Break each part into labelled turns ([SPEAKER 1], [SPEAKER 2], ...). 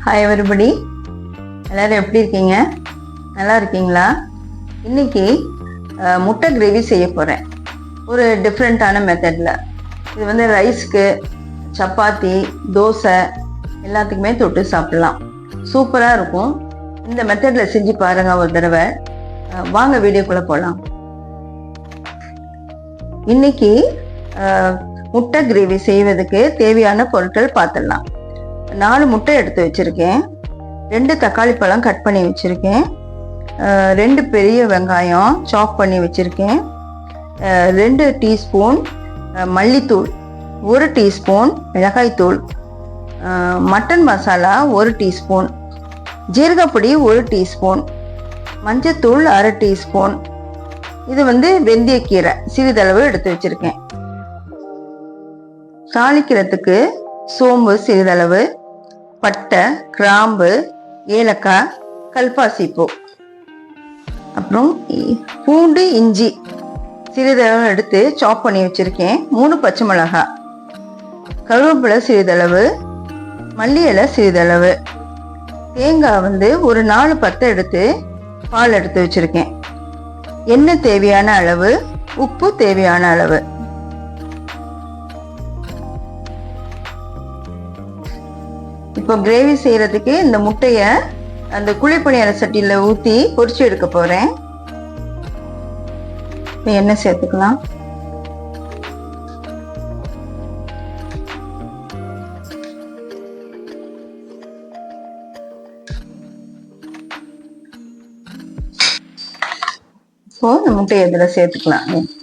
[SPEAKER 1] Hi everybody, எல்லோரும் எப்படி இருக்கீங்க? நல்லா இருக்கீங்களா? இன்றைக்கி முட்டை கிரேவி செய்ய போகிறேன், ஒரு டிஃப்ரெண்ட்டான மெத்தடில். இது வந்து ரைஸ்க்கு, சப்பாத்தி, தோசை எல்லாத்துக்குமே தொட்டு சாப்பிட்லாம். சூப்பராக இருக்கும். இந்த மெத்தடில் செஞ்சு பாருங்கள் ஒரு தடவை. வாங்க வீடியோக்குள்ளே போகலாம். இன்றைக்கி முட்டை கிரேவி செய்வதுக்கு தேவையான பொருட்கள் பார்த்துடலாம். 4 முட்டை எடுத்து வச்சுருக்கேன், 2 தக்காளி பழம் கட் பண்ணி வச்சுருக்கேன், 2 பெரிய வெங்காயம் சாப் பண்ணி வச்சுருக்கேன், 2 டீஸ்பூன் மல்லித்தூள், 1 டீஸ்பூன் மிளகாய்த்தூள், மட்டன் மசாலா 1 டீஸ்பூன், ஜீரகப்பொடி 1 டீஸ்பூன், மஞ்சத்தூள் 1/2 டீஸ்பூன். இது வந்து வெந்தயக்கீரை சிறிதளவு எடுத்து வச்சுருக்கேன். தாளிக்கிறதுக்கு சோம்பு சிறிதளவு, பட்டை, கிராம்பு, ஏலக்காய், கல்பாசிப்பூ, அப்புறம் பூண்டு, இஞ்சி சிறிதளவு எடுத்து சாப் பண்ணி வச்சுருக்கேன், 3 பச்சை மிளகாய், கருவேப்பிலை சிறிதளவு, மல்லி இலை சிறிதளவு, தேங்காய் வந்து ஒரு 4 பத்தை எடுத்து பால் எடுத்து வச்சுருக்கேன், எண்ணெய் தேவையான அளவு, உப்பு தேவையான அளவு. இப்போ கிரேவி செய்கிறதுக்கு இந்த முட்டையை அந்த குழிப்பணியார சட்டியில் ஊற்றி பொரிச்சு எடுக்க போகிறேன். எண்ணெய் சேர்த்துக்கலாம். இப்போ இந்த முட்டையை இதில் சேர்த்துக்கலாம்.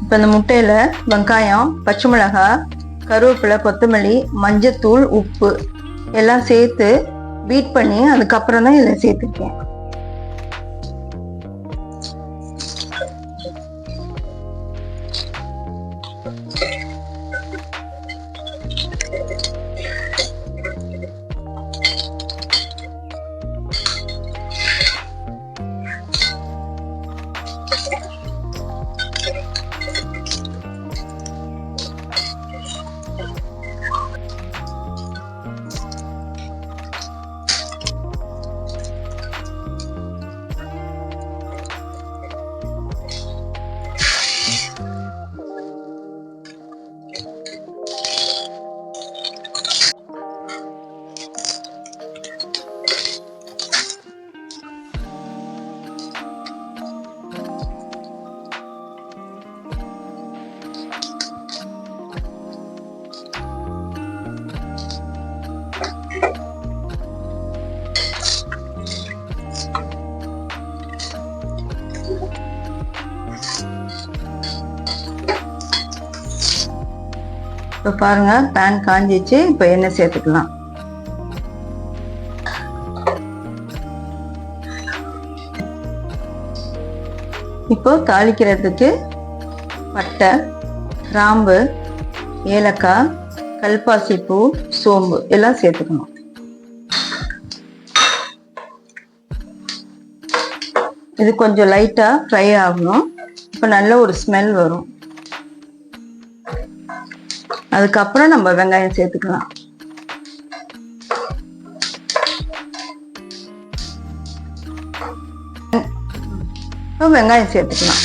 [SPEAKER 1] இப்போ இந்த முட்டையில் வெங்காயம், பச்சை மிளகாய், கருவேப்பிலை, கொத்தமல்லி, மஞ்சத்தூள், உப்பு எல்லாம் சேர்த்து பீட் பண்ணி அதுக்கப்புறம் தான் இதில் சேர்த்துருக்கேன். இப்போ பாருங்க, பேன் காஞ்சிச்சு. இப்போ எண்ணெய் சேர்த்துக்கலாம். இப்போ தாளிக்கிறதுக்கு பட்டை, கிராம்பு, ஏலக்காய், கல்பாசிப்பூ, சோம்பு எல்லாம் சேர்த்துக்கணும். இது கொஞ்சம் லைட்டா ஃப்ரை ஆகணும். இப்போ நல்ல ஒரு ஸ்மெல் வரும். அதுக்கப்புறம் நம்ம வெங்காயம் சேர்த்துக்கலாம். வெங்காயம் சேர்த்துக்கலாம்.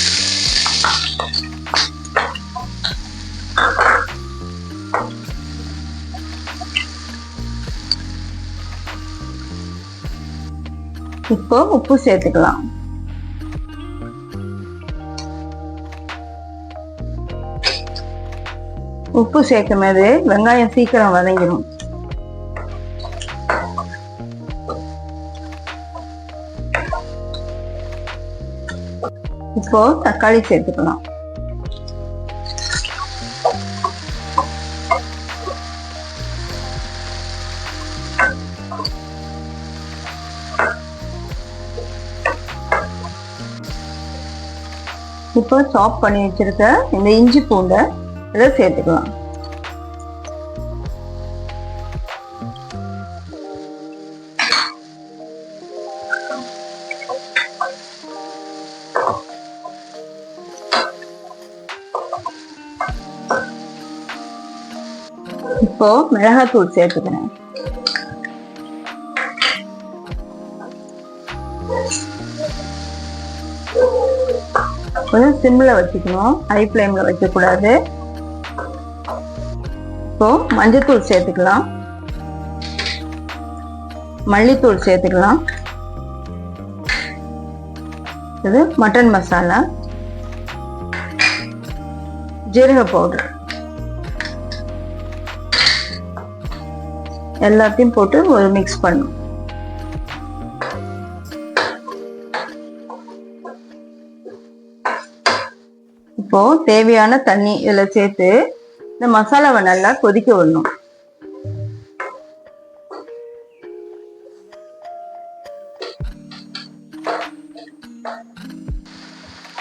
[SPEAKER 1] இப்போ உப்பு சேர்த்துக்கலாம். உப்பு சேர்க்கும் போது வெங்காயம் சீக்கிரம் வதங்கிடும். இப்போ தக்காளி சேர்த்துக்கலாம். இப்போ சாப் பண்ணி வச்சிருக்க இந்த இஞ்சி பூண்டை இதை சேர்த்துக்கலாம். இப்போ மிளகாத்தூள் சேர்த்துக்கிறேன். கொஞ்சம் சிம்ல வச்சுக்கணும், ஹை ஃப்ளேம்ல வைக்க கூடாது. இப்போ மஞ்சத்தூள் சேர்த்துக்கலாம், மல்லித்தூள் சேர்த்துக்கலாம். இது மட்டன் மசாலா, ஜீரக பவுடர் எல்லாத்தையும் போட்டு ஒரு மிக்ஸ் பண்ணும். இப்போ தேவையான தண்ணி இதுல சேர்த்து இந்த மசாலாவை நல்லா கொதிக்க விடணும்.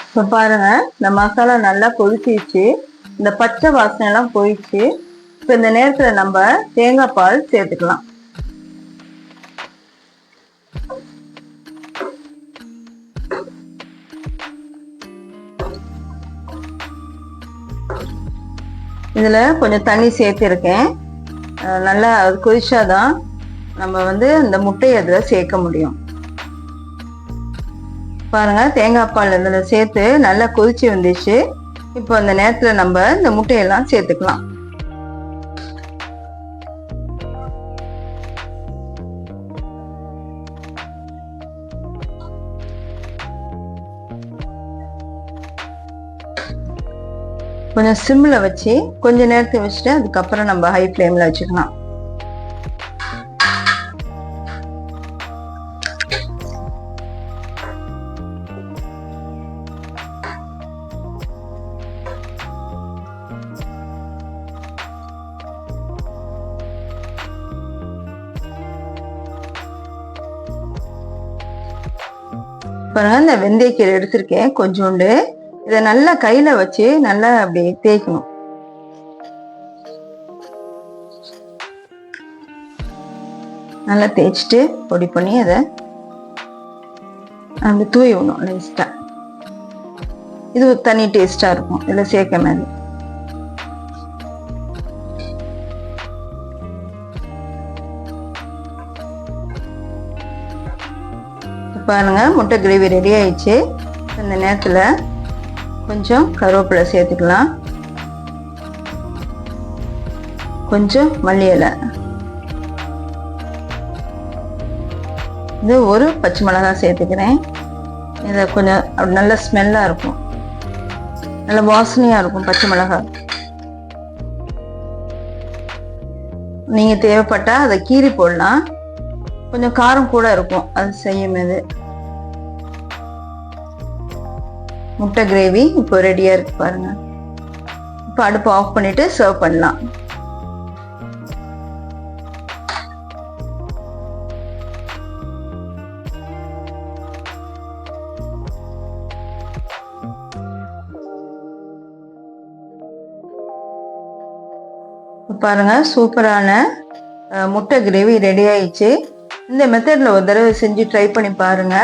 [SPEAKER 1] இப்ப பாருங்க, இந்த மசாலா நல்லா கொதிச்சிச்சு, இந்த பச்சை வாசனை எல்லாம் போயிடுச்சு. இப்ப இந்த நேரத்துல நம்ம தேங்காய் பால் சேர்த்துக்கலாம். இதுல கொஞ்சம் தண்ணி சேர்த்திருக்கேன். நல்லா கொதிச்சாதான் நம்ம இந்த முட்டையை அதுல சேர்க்க முடியும். பாருங்க, தேங்காய் பால் இதுல சேர்த்து நல்லா கொதிச்சு வந்துச்சு. இப்போ அந்த நேரத்துல நம்ம இந்த முட்டையெல்லாம் சேர்த்துக்கலாம். கொஞ்சம் சிம்ல வச்சு கொஞ்ச நேரத்தை வச்சுட்டு அதுக்கப்புறம் நம்ம ஹை ஃப்ளேம்ல வச்சுக்கலாம். பாருங்க, இந்த வெந்தயக்கீரை எடுத்திருக்கேன் கொஞ்சோண்டு. இதை நல்லா கையில வச்சு நல்லா அப்படி தேய்க்கணும். நல்லா தேய்ச்சிட்டு பொடி பண்ணி அதை அப்படி தூவி விடணும் லைட்டா. இது ஒரு தனி டேஸ்டா இருக்கும் இதுல சேர்க்க மாதிரி. பாருங்க, முட்டை கிரேவி ரெடி ஆயிடுச்சு. இந்த நேரத்துல கொஞ்சம் கருவேப்பிலை சேர்த்துக்கலாம், கொஞ்சம் மல்லி இலை, இது ஒரு பச்சை மிளகாய் சேர்த்துக்கிறேன். இதை கொஞ்சம் நல்ல ஸ்மெல்லா இருக்கும், நல்ல வாசனையா இருக்கும் பச்சை மிளகாய். நீங்க தேவைப்பட்டா அதை கீறி போடலாம், கொஞ்சம் காரம் கூட இருக்கும் அது செய்யும் போது. முட்டை கிரேவி இப்போ ரெடியா இருக்கு பாருங்க. இப்போ அடுப்பு ஆஃப் பண்ணிட்டு சர்வ் பண்ணலாம். பாருங்க, சூப்பரான முட்டை கிரேவி ரெடி ஆயிடுச்சு. இந்த மெத்தட்ல ஒரு தடவை செஞ்சு ட்ரை பண்ணி பாருங்க.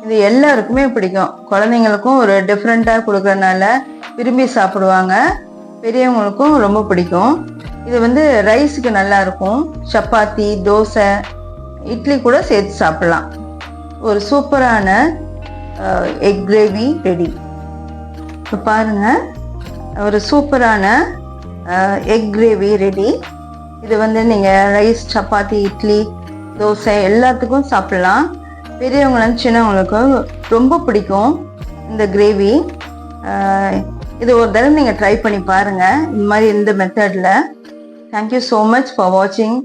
[SPEAKER 1] இது எல்லாருக்குமே பிடிக்கும். குழந்தைங்களுக்கும் ஒரு டிஃப்ரெண்டா கொடுக்கறதுனால விரும்பி சாப்பிடுவாங்க, பெரியவங்களுக்கும் ரொம்ப பிடிக்கும். இது ரைஸுக்கு நல்லா இருக்கும், சப்பாத்தி, தோசை, இட்லி கூட சேர்த்து சாப்பிடலாம். ஒரு சூப்பரான எக் கிரேவி ரெடி. இப்போ பாருங்க, ஒரு சூப்பரான எக் கிரேவி ரெடி. இது நீங்க ரைஸ், சப்பாத்தி, இட்லி, தோசை எல்லாத்துக்கும் சாப்பிடலாம். பெரியவங்களும் சின்னவங்களுக்கும் ரொம்ப பிடிக்கும் இந்த கிரேவி. இது ஒரு தடவை நீங்கள் ட்ரை பண்ணி பாருங்கள் இந்த மாதிரி இந்த மெத்தடில். தேங்க்யூ ஸோ மச் ஃபார் வாட்சிங்.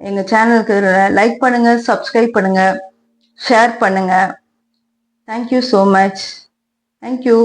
[SPEAKER 1] எங்கள் சேனலுக்கு லைக் பண்ணுங்கள், சப்ஸ்கிரைப் பண்ணுங்கள், ஷேர் பண்ணுங்கள். Thank you so much. தேங்க்யூ.